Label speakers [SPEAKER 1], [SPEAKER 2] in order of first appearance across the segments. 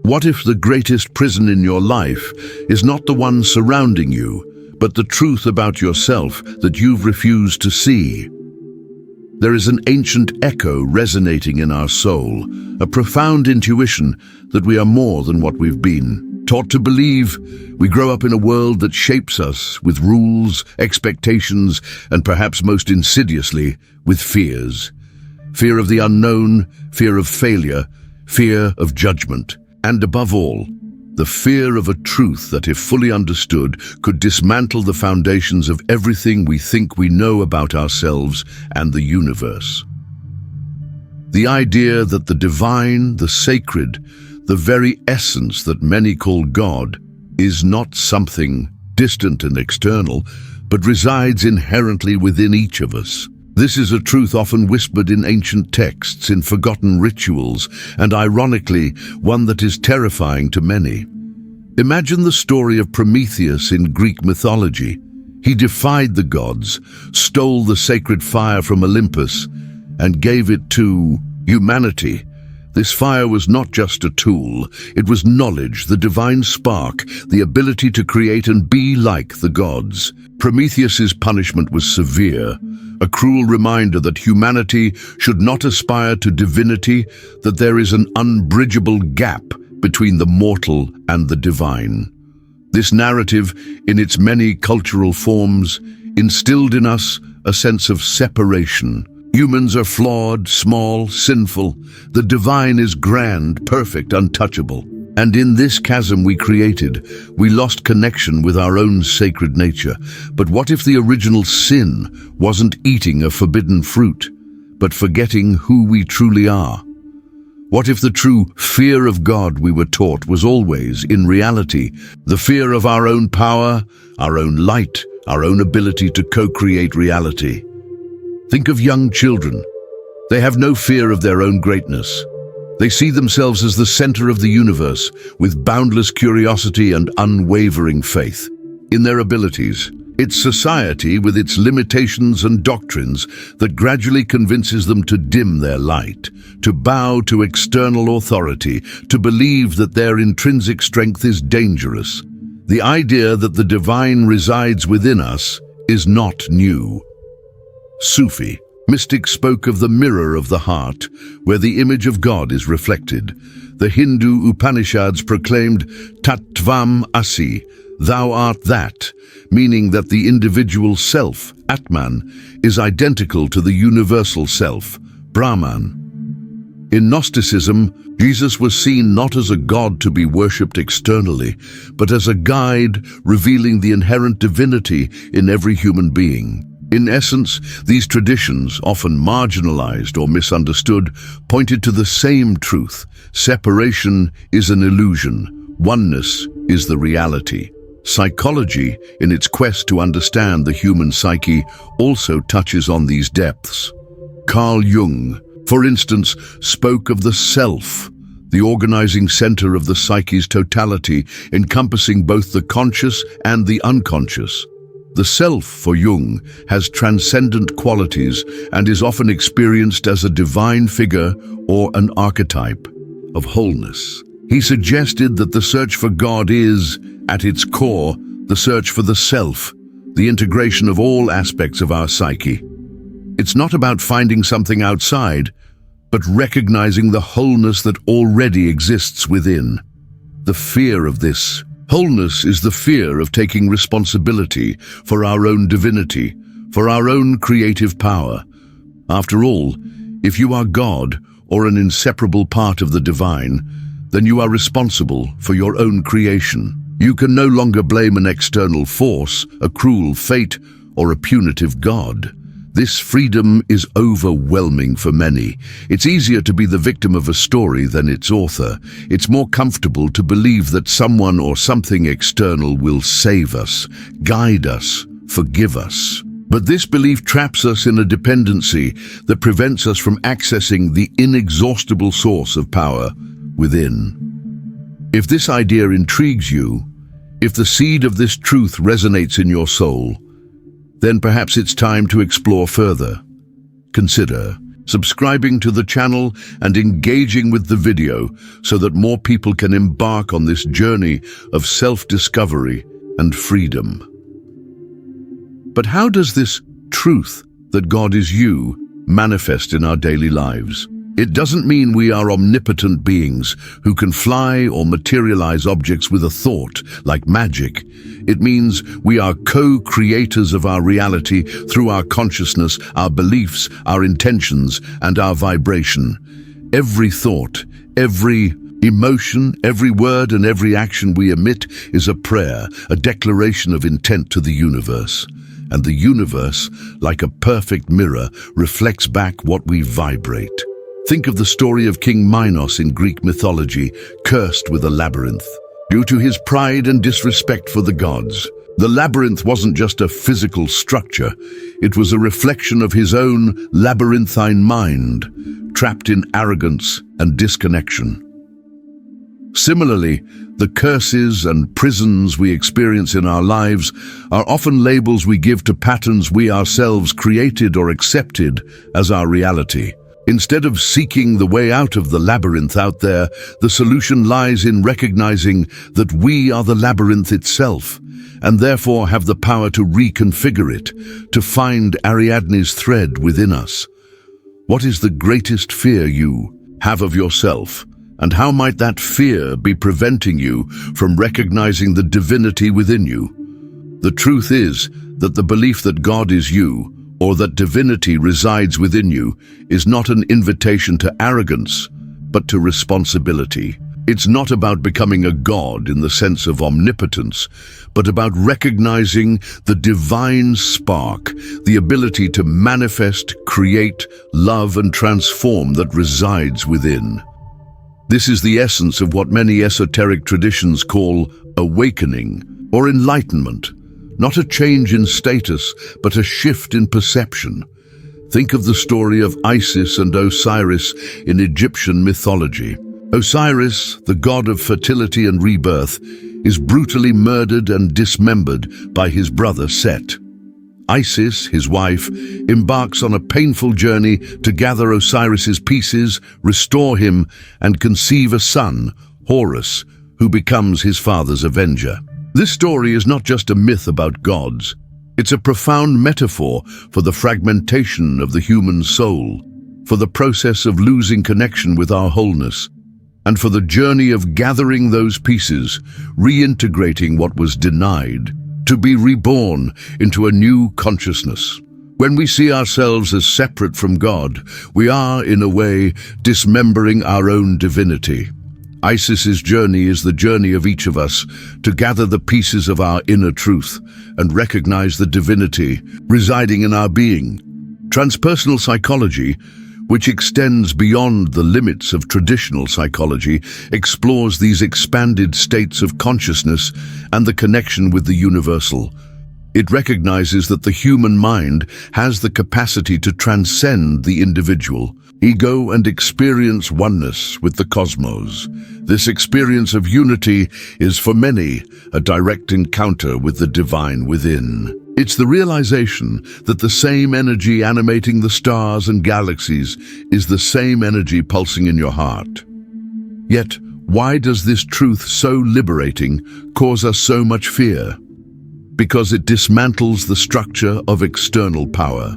[SPEAKER 1] What if the greatest prison in your life is not the one surrounding you, but the truth about yourself that you've refused to see? There is an ancient echo resonating in our soul, a profound intuition that we are more than what we've been taught to believe. We grow up in a world that shapes us with rules, expectations, and perhaps most insidiously, with fears. Fear of the unknown, fear of failure, fear of judgment, and above all, the fear of a truth that, if fully understood, could dismantle the foundations of everything we think we know about ourselves and the universe. The idea that the divine, the sacred, the very essence that many call God, is not something distant and external, but resides inherently within each of us. This is a truth often whispered in ancient texts, in forgotten rituals, and ironically, one that is terrifying to many. Imagine the story of Prometheus in Greek mythology. He defied the gods, stole the sacred fire from Olympus, and gave it to humanity. This fire was not just a tool, it was knowledge, the divine spark, the ability to create and be like the gods. Prometheus's punishment was severe, a cruel reminder that humanity should not aspire to divinity, that there is an unbridgeable gap between the mortal and the divine. This narrative, in its many cultural forms, instilled in us a sense of separation. Humans are flawed, small, sinful. The divine is grand, perfect, untouchable. And in this chasm we created, we lost connection with our own sacred nature. But what if the original sin wasn't eating a forbidden fruit, but forgetting who we truly are? What if the true fear of God we were taught was always, in reality, the fear of our own power, our own light, our own ability to co-create reality? Think of young children. They have no fear of their own greatness. They see themselves as the center of the universe, with boundless curiosity and unwavering faith in their abilities. It's society, with its limitations and doctrines, that gradually convinces them to dim their light, to bow to external authority, to believe that their intrinsic strength is dangerous. The idea that the divine resides within us is not new. Sufi mystics spoke of the mirror of the heart, where the image of God is reflected. The Hindu Upanishads proclaimed Tattvam Asi, thou art that, meaning that the individual self, Atman, is identical to the universal self, Brahman. In Gnosticism, Jesus was seen not as a god to be worshipped externally, but as a guide revealing the inherent divinity in every human being. In essence, these traditions, often marginalized or misunderstood, pointed to the same truth. Separation is an illusion. Oneness is the reality. Psychology, in its quest to understand the human psyche, also touches on these depths. Carl Jung, for instance, spoke of the self, the organizing center of the psyche's totality, encompassing both the conscious and the unconscious. The self, for Jung, has transcendent qualities and is often experienced as a divine figure or an archetype of wholeness. He suggested that the search for God is, at its core, the search for the self, the integration of all aspects of our psyche. It's not about finding something outside, but recognizing the wholeness that already exists within. The fear of this wholeness is the fear of taking responsibility for our own divinity, for our own creative power. After all, if you are God or an inseparable part of the divine, then you are responsible for your own creation. You can no longer blame an external force, a cruel fate, or a punitive God. This freedom is overwhelming for many. It's easier to be the victim of a story than its author. It's more comfortable to believe that someone or something external will save us, guide us, forgive us. But this belief traps us in a dependency that prevents us from accessing the inexhaustible source of power within. If this idea intrigues you, if the seed of this truth resonates in your soul, then perhaps it's time to explore further. Consider, subscribing to the channel and engaging with the video so that more people can embark on this journey of self-discovery and freedom. But how does this truth that God is you manifest in our daily lives? It doesn't mean we are omnipotent beings who can fly or materialize objects with a thought, like magic. It means we are co-creators of our reality through our consciousness, our beliefs, our intentions, and our vibration. Every thought, every emotion, every word, and every action we emit is a prayer, a declaration of intent to the universe. And the universe, like a perfect mirror, reflects back what we vibrate. Think of the story of King Minos in Greek mythology, cursed with a labyrinth. Due to his pride and disrespect for the gods, the labyrinth wasn't just a physical structure, it was a reflection of his own labyrinthine mind, trapped in arrogance and disconnection. Similarly, the curses and prisons we experience in our lives are often labels we give to patterns we ourselves created or accepted as our reality. Instead of seeking the way out of the labyrinth out there, the solution lies in recognizing that we are the labyrinth itself, and therefore have the power to reconfigure it, to find Ariadne's thread within us. What is the greatest fear you have of yourself, and how might that fear be preventing you from recognizing the divinity within you? The truth is that the belief that God is you, or that divinity resides within you, is not an invitation to arrogance, but to responsibility. It's not about becoming a god in the sense of omnipotence, but about recognizing the divine spark, the ability to manifest, create, love, and transform that resides within. This is the essence of what many esoteric traditions call awakening or enlightenment. Not a change in status, but a shift in perception. Think of the story of Isis and Osiris in Egyptian mythology. Osiris, the god of fertility and rebirth, is brutally murdered and dismembered by his brother Set. Isis, his wife, embarks on a painful journey to gather Osiris's pieces, restore him, and conceive a son, Horus, who becomes his father's avenger. This story is not just a myth about gods. It's a profound metaphor for the fragmentation of the human soul, for the process of losing connection with our wholeness, and for the journey of gathering those pieces, reintegrating what was denied, to be reborn into a new consciousness. When we see ourselves as separate from God, we are, in a way, dismembering our own divinity. Isis's journey is the journey of each of us to gather the pieces of our inner truth and recognize the divinity residing in our being. Transpersonal psychology, which extends beyond the limits of traditional psychology, explores these expanded states of consciousness and the connection with the universal. It recognizes that the human mind has the capacity to transcend the individual, ego, and experience oneness with the cosmos. This experience of unity is for many a direct encounter with the divine within. It's the realization that the same energy animating the stars and galaxies is the same energy pulsing in your heart. Yet, why does this truth, so liberating, cause us so much fear? Because it dismantles the structure of external power.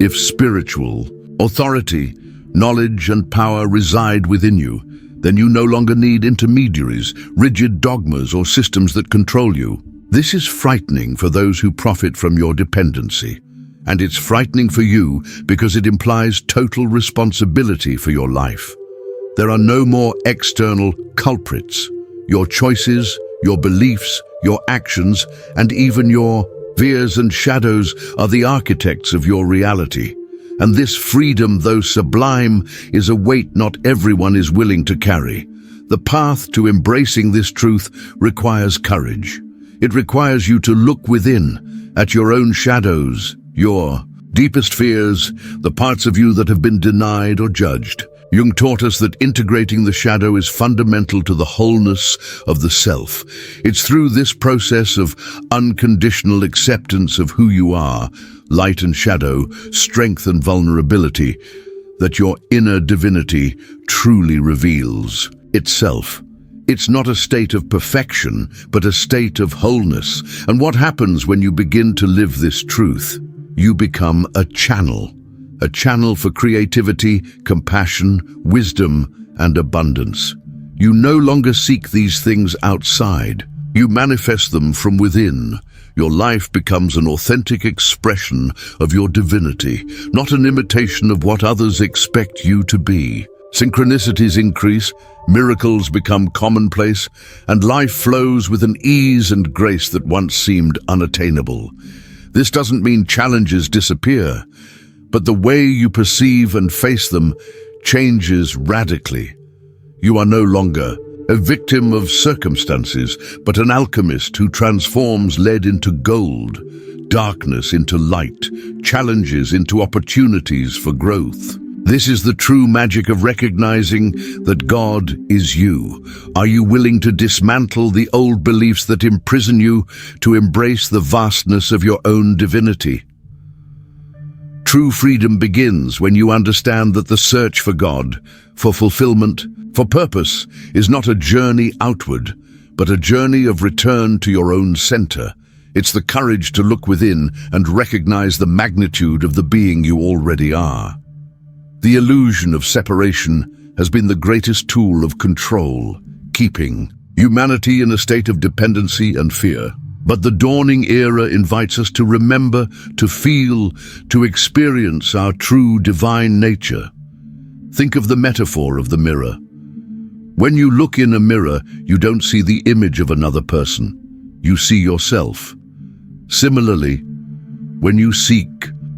[SPEAKER 1] If spiritual authority, knowledge, and power reside within you, then you no longer need intermediaries, rigid dogmas, or systems that control you. This is frightening for those who profit from your dependency. And it's frightening for you because it implies total responsibility for your life. There are no more external culprits. Your choices, your beliefs, your actions, and even your fears and shadows are the architects of your reality. And this freedom, though sublime, is a weight not everyone is willing to carry. The path to embracing this truth requires courage. It requires you to look within, at your own shadows, your deepest fears, the parts of you that have been denied or judged. Jung taught us that integrating the shadow is fundamental to the wholeness of the self. It's through this process of unconditional acceptance of who you are, light and shadow, strength and vulnerability, that your inner divinity truly reveals itself. It's not a state of perfection, but a state of wholeness. And what happens when you begin to live this truth? You become a channel for creativity, compassion, wisdom, and abundance. You no longer seek these things outside. You manifest them from within. Your life becomes an authentic expression of your divinity, not an imitation of what others expect you to be. Synchronicities increase, miracles become commonplace, and life flows with an ease and grace that once seemed unattainable. This doesn't mean challenges disappear, but the way you perceive and face them changes radically. You are no longer a victim of circumstances, but an alchemist who transforms lead into gold, darkness into light, challenges into opportunities for growth. This is the true magic of recognizing that God is you. Are you willing to dismantle the old beliefs that imprison you to embrace the vastness of your own divinity? True freedom begins when you understand that the search for God, for fulfillment, for purpose is not a journey outward, but a journey of return to your own center. It's the courage to look within and recognize the magnitude of the being you already are. The illusion of separation has been the greatest tool of control, keeping humanity in a state of dependency and fear. But the dawning era invites us to remember, to feel, to experience our true divine nature. Think of the metaphor of the mirror. When you look in a mirror, you don't see the image of another person. You see yourself. Similarly, when you seek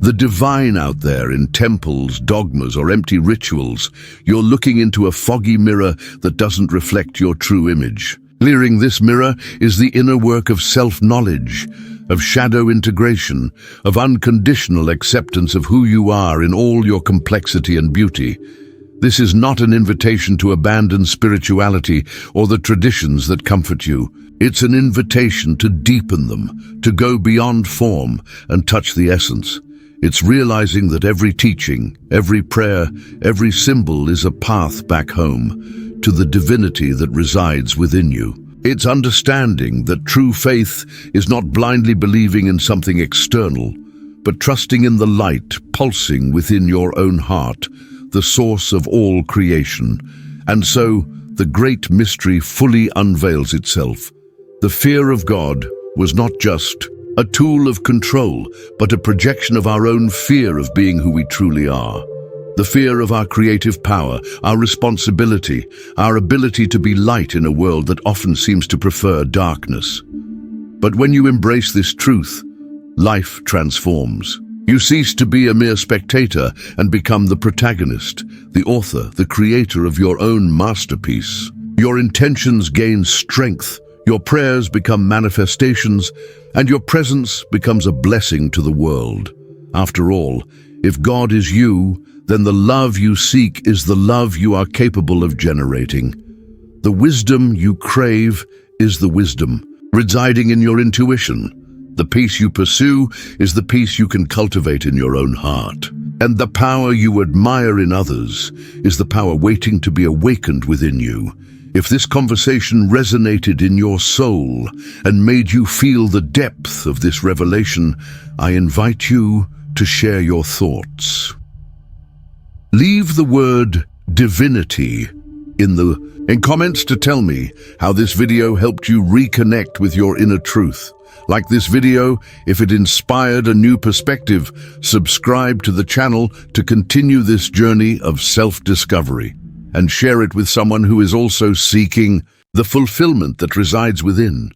[SPEAKER 1] the divine out there in temples, dogmas, or empty rituals, you're looking into a foggy mirror that doesn't reflect your true image. Clearing this mirror is the inner work of self-knowledge, of shadow integration, of unconditional acceptance of who you are in all your complexity and beauty. This is not an invitation to abandon spirituality or the traditions that comfort you. It's an invitation to deepen them, to go beyond form and touch the essence. It's realizing that every teaching, every prayer, every symbol is a path back home to the divinity that resides within you. It's understanding that true faith is not blindly believing in something external, but trusting in the light pulsing within your own heart, the source of all creation. And so, the great mystery fully unveils itself. The fear of God was not just a tool of control, but a projection of our own fear of being who we truly are. The fear of our creative power, our responsibility, our ability to be light in a world that often seems to prefer darkness. But when you embrace this truth, life transforms. You cease to be a mere spectator and become the protagonist, the author, the creator of your own masterpiece. Your intentions gain strength, your prayers become manifestations, and your presence becomes a blessing to the world. After all, if God is you, then the love you seek is the love you are capable of generating. The wisdom you crave is the wisdom residing in your intuition. The peace you pursue is the peace you can cultivate in your own heart. And the power you admire in others is the power waiting to be awakened within you. If this conversation resonated in your soul and made you feel the depth of this revelation, I invite you to share your thoughts. Leave the word divinity in comments to tell me how this video helped you reconnect with your inner truth. Like this video, if it inspired a new perspective, subscribe to the channel to continue this journey of self-discovery, and share it with someone who is also seeking the fulfillment that resides within.